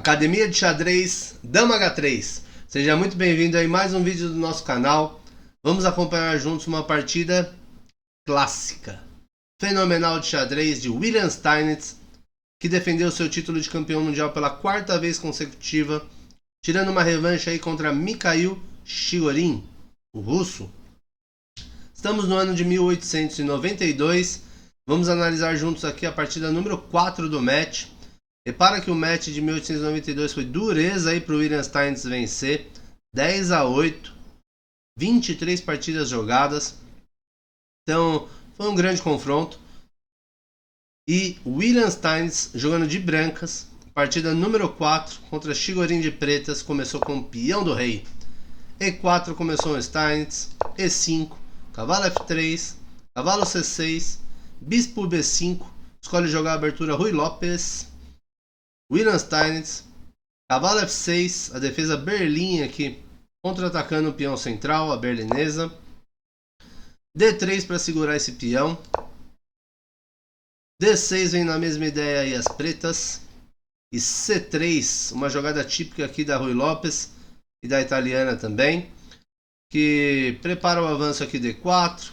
Academia de Xadrez Dama H3. Seja muito bem-vindo a mais um vídeo do nosso canal. Vamos acompanhar juntos uma partida clássica, fenomenal de xadrez de William Steinitz, que defendeu seu título de campeão mundial pela quarta vez consecutiva, tirando uma revanche aí contra Mikhail Chigorin, o russo. Estamos no ano de 1892. Vamos analisar juntos aqui a partida número 4 do match. Repara que o match de 1892 foi dureza aí para o William Steinitz vencer, 10-8, 23 partidas jogadas. Então foi um grande confronto. E William Steinitz jogando de brancas, partida número 4 contra Chigorin de pretas, começou com o peão do rei. E4 começou o Steinitz, E5, cavalo F3, cavalo C6, bispo B5, escolhe jogar a abertura Ruy Lopes. William Steinitz, cavalo F6, a defesa Berlim aqui, contra-atacando o peão central, a berlinesa. D3 para segurar esse peão. D6 vem na mesma ideia aí as pretas. E C3, uma jogada típica aqui da Ruy Lopes e da italiana também, que prepara o avanço aqui D4,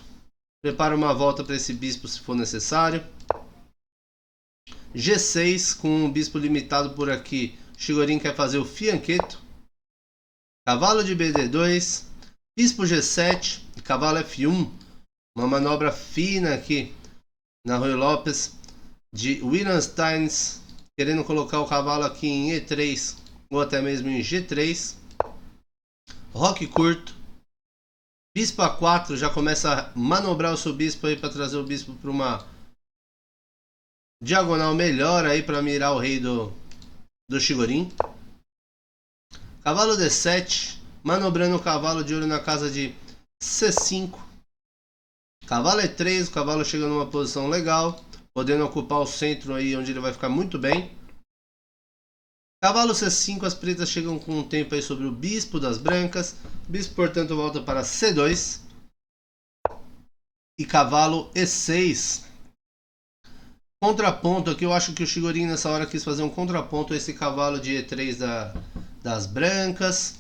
prepara uma volta para esse bispo se for necessário. G6 com o bispo limitado por aqui, Chigorin quer fazer o fianchetto. Cavalo de BD2, bispo G7 e cavalo F1, uma manobra fina aqui na Ruy Lopes de William Steinitz, querendo colocar o cavalo aqui em E3 ou até mesmo em G3. Roque curto, bispo A4, já começa a manobrar o seu bispo aí para trazer o bispo para uma diagonal melhor aí para mirar o rei do Chigorin. Cavalo D7, manobrando o cavalo de olho na casa de C5. Cavalo E3, o cavalo chega numa posição legal, podendo ocupar o centro aí onde ele vai ficar muito bem. Cavalo C5, as pretas chegam com um tempo aí sobre o bispo das brancas. O bispo, portanto, volta para C2. E cavalo E6. Contraponto aqui, eu acho que o Chigorin nessa hora quis fazer um contraponto a esse cavalo de E3 das brancas.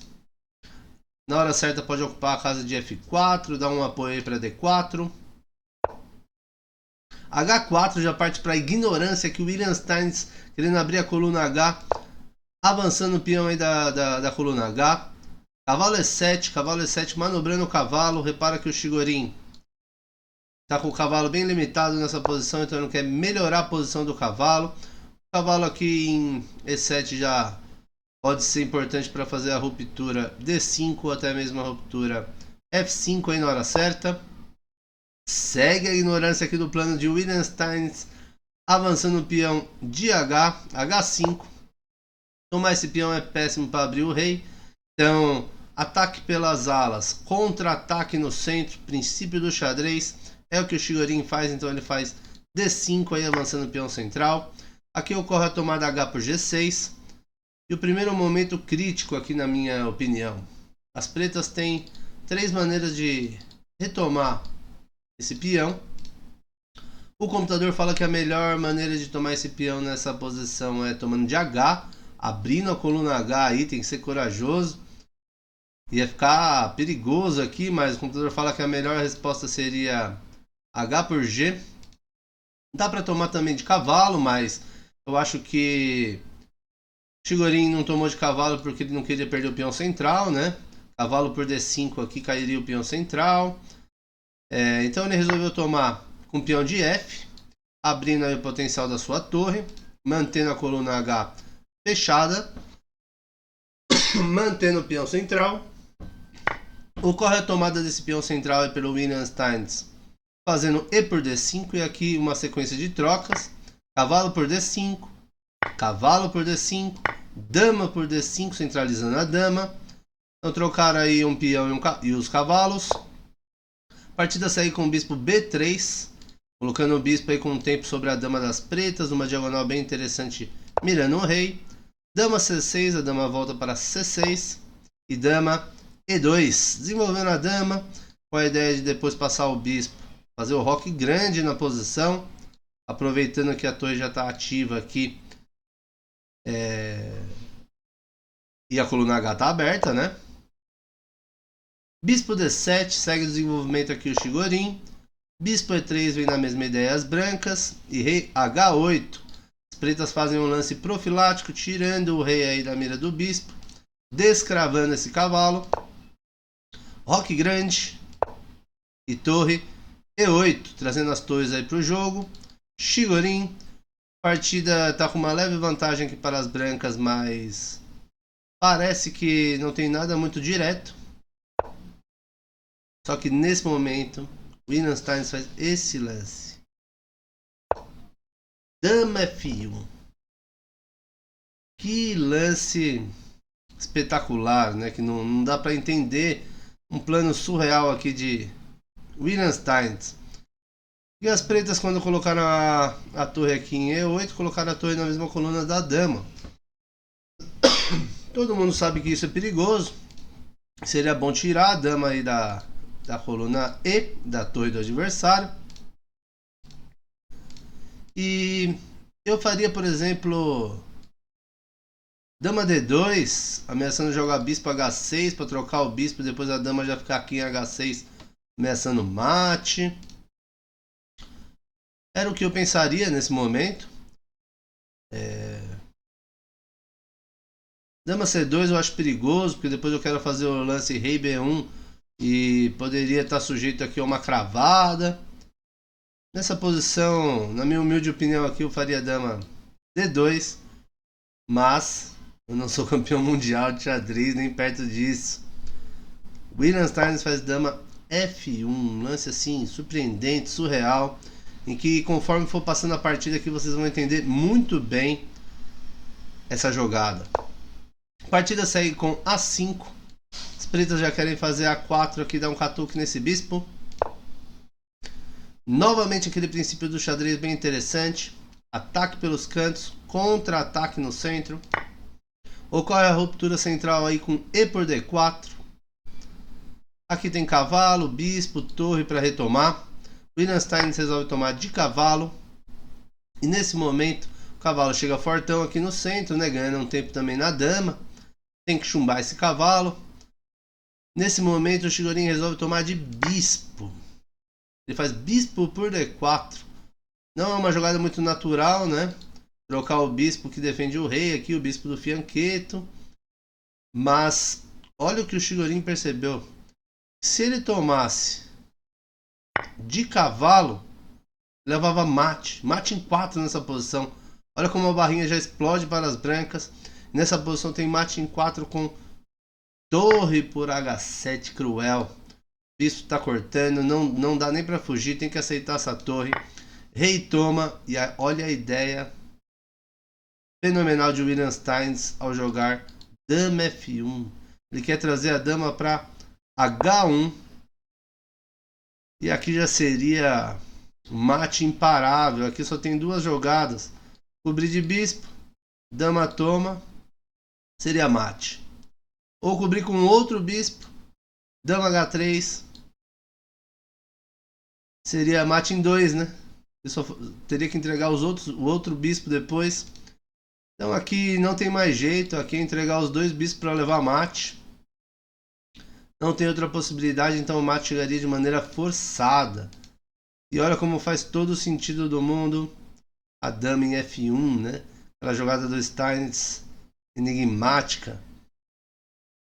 Na hora certa pode ocupar a casa de F4, dar um apoio aí para D4. H4 já parte para a ignorância que o William Steinitz querendo abrir a coluna H, avançando o peão aí da coluna H. Cavalo E7 manobrando o cavalo. Repara que o Chigorin está com o cavalo bem limitado nessa posição, então ele quer melhorar a posição do cavalo. O cavalo aqui em E7 já pode ser importante para fazer a ruptura D5 ou até mesmo a ruptura F5 aí na hora certa. Segue a ignorância aqui do plano de William Steinitz, avançando o peão de H5. Tomar esse peão é péssimo para abrir o rei. Então, ataque pelas alas, contra-ataque no centro, princípio do xadrez. É o que o Chigorin faz, então ele faz D5 aí avançando o peão central. Aqui ocorre a tomada H por G6. E o primeiro momento crítico aqui na minha opinião. As pretas têm três maneiras de retomar esse peão. O computador fala que a melhor maneira de tomar esse peão nessa posição é tomando de H, abrindo a coluna H aí, tem que ser corajoso. Ia ficar perigoso aqui, mas o computador fala que a melhor resposta seria H por G. Dá para tomar também de cavalo, mas eu acho que Chigorin não tomou de cavalo porque ele não queria perder o peão central, né? Cavalo por D5 aqui cairia o peão central. Então ele resolveu tomar com o peão de F, abrindo aí o potencial da sua torre, mantendo a coluna H fechada, mantendo o peão central. Ocorre a tomada desse peão central pelo William Steinitz, fazendo E por D5 e aqui uma sequência de trocas. Cavalo por D5, cavalo por D5, dama por D5, centralizando a dama. Então trocaram aí um peão e os cavalos. Partida sair com o bispo B3, colocando o bispo aí com um tempo sobre a dama das pretas, numa diagonal bem interessante, mirando o rei. Dama C6, a dama volta para C6 e dama E2, desenvolvendo a dama com a ideia de depois passar o bispo, fazer o roque grande na posição, aproveitando que a torre já está ativa aqui E a coluna H tá aberta, né? Bispo D7, segue o desenvolvimento aqui o Shigorin. Bispo E3 vem na mesma ideia as brancas. E rei H8. As pretas fazem um lance profilático, tirando o rei aí da mira do bispo. Descravando esse cavalo. Roque grande. E torre E8, trazendo as torres aí pro jogo. Shigorin. Partida tá com uma leve vantagem aqui para as brancas, mas parece que não tem nada muito direto. Só que nesse momento, William Steins faz esse lance. Dama F1. Que lance espetacular, né? Que não dá para entender um plano surreal aqui de William Steins. E as pretas, quando colocaram a torre aqui em E8, colocaram a torre na mesma coluna da dama. Todo mundo sabe que isso é perigoso. Seria bom tirar a dama aí da coluna E, da torre do adversário. E eu faria, por exemplo, dama D2, ameaçando jogar bispo H6 para trocar o bispo. Depois a dama já ficar aqui em H6, ameaçando mate. Era o que eu pensaria nesse momento. Dama C2 eu acho perigoso, porque depois eu quero fazer o lance rei B1 e poderia estar sujeito aqui a uma cravada. Nessa posição, na minha humilde opinião aqui, eu faria dama D2, mas eu não sou campeão mundial de xadrez, nem perto disso. William Steins faz dama F1, um lance assim surpreendente, surreal, em que conforme for passando a partida aqui vocês vão entender muito bem essa jogada. A partida segue com A5. As pretas já querem fazer A4 aqui, dar um catuque nesse bispo. Novamente aquele princípio do xadrez bem interessante. Ataque pelos cantos, contra-ataque no centro. Ocorre a ruptura central aí com E por D4. Aqui tem cavalo, bispo, torre para retomar. William Steins resolve tomar de cavalo. E nesse momento o cavalo chega fortão aqui no centro, né? Ganhando um tempo também na dama. Tem que chumbar esse cavalo. Nesse momento o Shigorin resolve tomar de bispo. Ele faz bispo por D4. Não é uma jogada muito natural, né? Trocar o bispo que defende o rei aqui, o bispo do fianqueto. Mas olha o que o Shigorin percebeu. Se ele tomasse de cavalo, levava mate. Mate em 4 nessa posição. Olha como a barrinha já explode para as brancas. Nessa posição tem mate em 4 com torre por H7 cruel. O bispo está cortando, não dá nem para fugir, tem que aceitar essa torre. Rei toma e olha a ideia fenomenal de William Steins ao jogar dama F1. Ele quer trazer a dama para H1. E aqui já seria mate imparável. Aqui só tem 2 jogadas. Cobrir de bispo, dama toma, seria mate. Ou cobrir com outro bispo, dama H3, seria mate em 2, né? Eu só teria que entregar o outro bispo depois. Então aqui não tem mais jeito. Aqui é entregar os 2 bispos para levar mate. Não tem outra possibilidade, então o mate chegaria de maneira forçada. E olha como faz todo o sentido do mundo a dama em F1, né? Aquela jogada do Steins enigmática.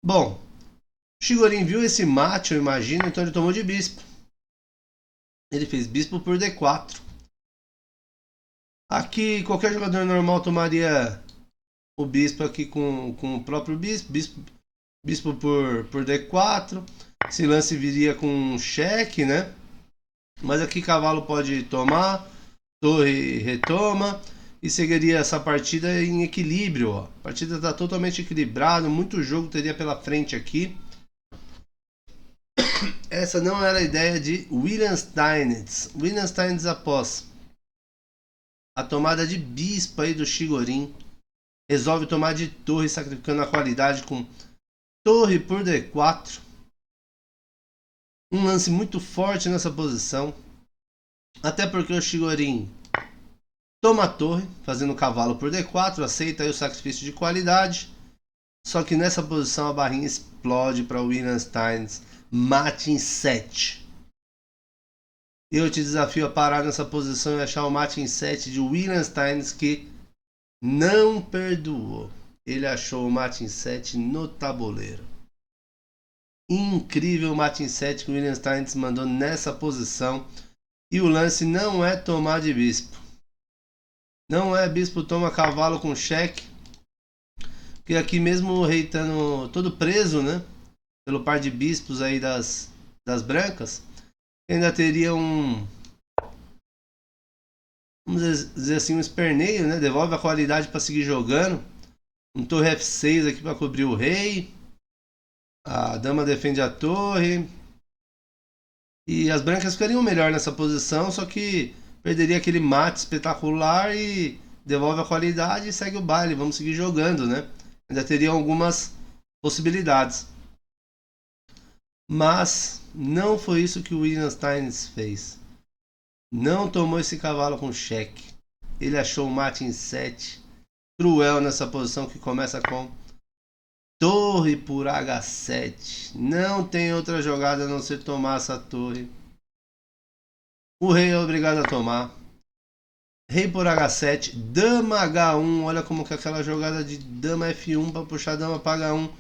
Bom, Shigorin viu esse mate, eu imagino, então ele tomou de bispo. Ele fez bispo por D4. Aqui qualquer jogador normal tomaria o bispo aqui com o próprio bispo. Bispo por D4. Esse lance viria com um cheque, né? Mas aqui cavalo pode tomar. Torre retoma. E seguiria essa partida em equilíbrio. Ó. A partida está totalmente equilibrada. Muito jogo teria pela frente aqui. Essa não era a ideia de William Steins. William Steins, após a tomada de bispo aí do Shigorin, resolve tomar de torre, sacrificando a qualidade com torre por D4. Um lance muito forte nessa posição. Até porque o Shigorin toma a torre, fazendo o cavalo por D4. Aceita aí o sacrifício de qualidade. Só que nessa posição a barrinha explode para o William Steins. Mate em 7. Eu te desafio a parar nessa posição e achar o mate em 7 de William Steins, que não perdoou. Ele achou o mate em 7 no tabuleiro. Incrível mate em 7 que o William Steins mandou nessa posição. E o lance não é tomar de bispo. Não é bispo toma cavalo com cheque. Porque aqui mesmo o rei estando todo preso, né? Pelo par de bispos aí das brancas. Ainda teria um, vamos dizer assim, um esperneio, né? Devolve a qualidade para seguir jogando. Um torre F6 aqui para cobrir o rei. A dama defende a torre. E as brancas ficariam melhor nessa posição, só que perderia aquele mate espetacular e devolve a qualidade e segue o baile. Vamos seguir jogando, né? Ainda teriam algumas possibilidades. Mas não foi isso que o William Steins fez. Não tomou esse cavalo com cheque. Ele achou o mate em 7. Cruel nessa posição que começa com torre por H7. Não tem outra jogada a não ser tomar essa torre. O rei é obrigado a tomar. Rei por H7. Dama H1. Olha como que aquela jogada de dama F1 para puxar dama para H1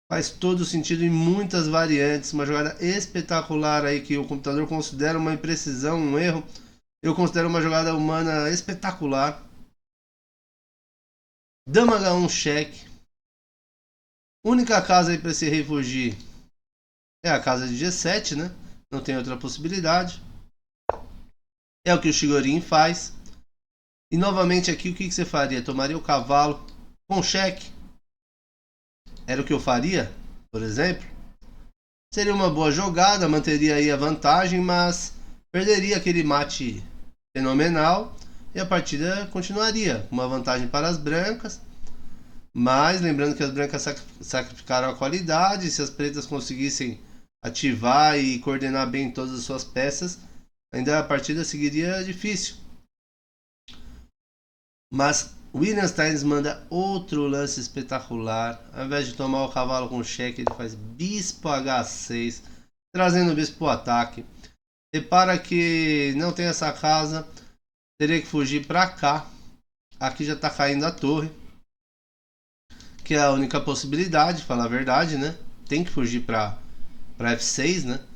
faz todo sentido em muitas variantes. Uma jogada espetacular aí que o computador considera uma imprecisão, um erro. Eu considero uma jogada humana espetacular. Dama H1 cheque. Única casa aí para esse rei fugir é a casa de G7, né? Não tem outra possibilidade. É o que o Chigorin faz. E novamente aqui o que você faria? Tomaria o cavalo com cheque? Era o que eu faria, por exemplo. Seria uma boa jogada, manteria aí a vantagem, mas perderia aquele mate fenomenal e a partida continuaria. Uma vantagem para as brancas, mas lembrando que as brancas sacrificaram a qualidade. Se as pretas conseguissem ativar e coordenar bem todas as suas peças, ainda a partida seguiria difícil. Mas William Steins manda outro lance espetacular. Ao invés de tomar o cavalo com cheque, ele faz bispo H6, trazendo o bispo para o ataque. Repara que não tem essa casa, teria que fugir para cá. Aqui já está caindo a torre, que é a única possibilidade, falar a verdade, né? Tem que fugir para F6, né?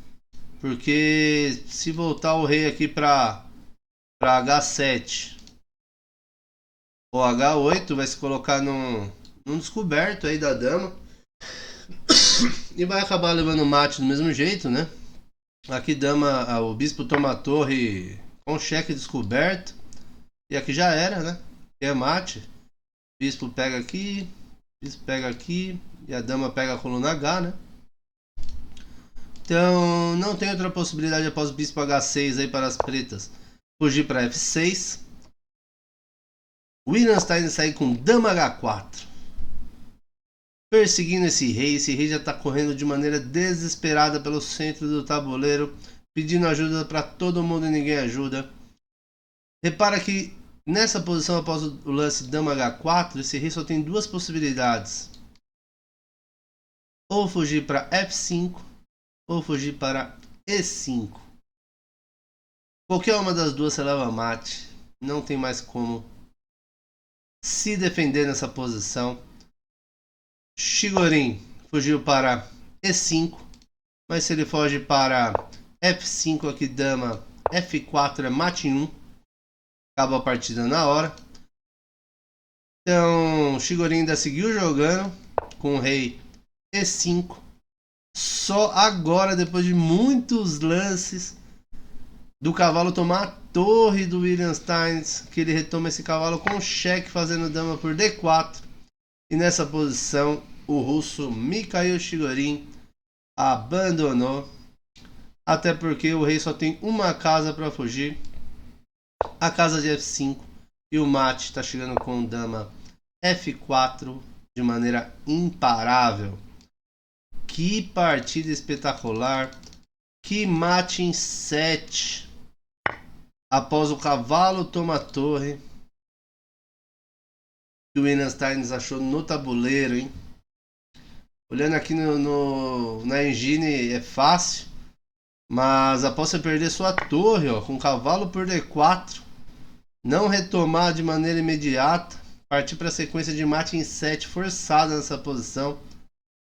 Porque se voltar o rei aqui para H7 ou H8, vai se colocar num descoberto aí da dama e vai acabar levando mate do mesmo jeito, né? Aqui dama, o bispo toma a torre com cheque descoberto e aqui já era, né? É mate. Bispo pega aqui e a dama pega a coluna H, né? Então não tem outra possibilidade após o bispo H6 aí para as pretas fugir para F6. William Steins sai com dama H4, perseguindo esse rei. Esse rei já está correndo de maneira desesperada pelo centro do tabuleiro, pedindo ajuda para todo mundo e ninguém ajuda. Repara que nessa posição, após o lance dama H4, esse rei só tem duas possibilidades: ou fugir para F5 ou fugir para E5. Qualquer uma das duas você leva mate, não tem mais como se defender nessa posição. Chigorin fugiu para E5, mas se ele foge para F5 aqui, dama F4 é mate em 1, acaba a partida na hora. Então Chigorin ainda seguiu jogando com o rei E5. Só agora, depois de muitos lances do cavalo tomar a torre do William Steins, que ele retoma esse cavalo com cheque, fazendo dama por D4. E nessa posição o russo Mikhail Chigorin abandonou, até porque o rei só tem uma casa para fugir, a casa de F5, e o mate está chegando com dama F4 de maneira imparável. Que partida espetacular, que mate em 7. Após o cavalo toma a torre, que o William Steins achou no tabuleiro, hein? Olhando aqui na engine é fácil, mas após você perder sua torre, ó, com cavalo por D4, não retomar de maneira imediata, partir para a sequência de mate em 7 forçada nessa posição,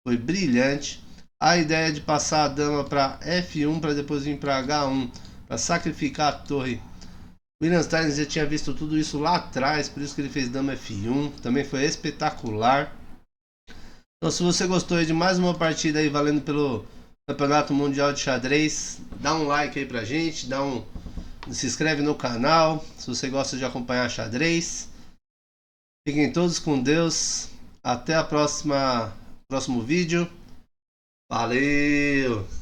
foi brilhante. A ideia de passar a dama para F1 para depois vir para H1 para sacrificar a torre. William Stein já tinha visto tudo isso lá atrás, por isso que ele fez dama F1, também foi espetacular. Então, se você gostou de mais uma partida aí valendo pelo Campeonato Mundial de Xadrez, dá um like aí pra gente, se inscreve no canal, se você gosta de acompanhar xadrez. Fiquem todos com Deus. Até a próximo vídeo. Valeu!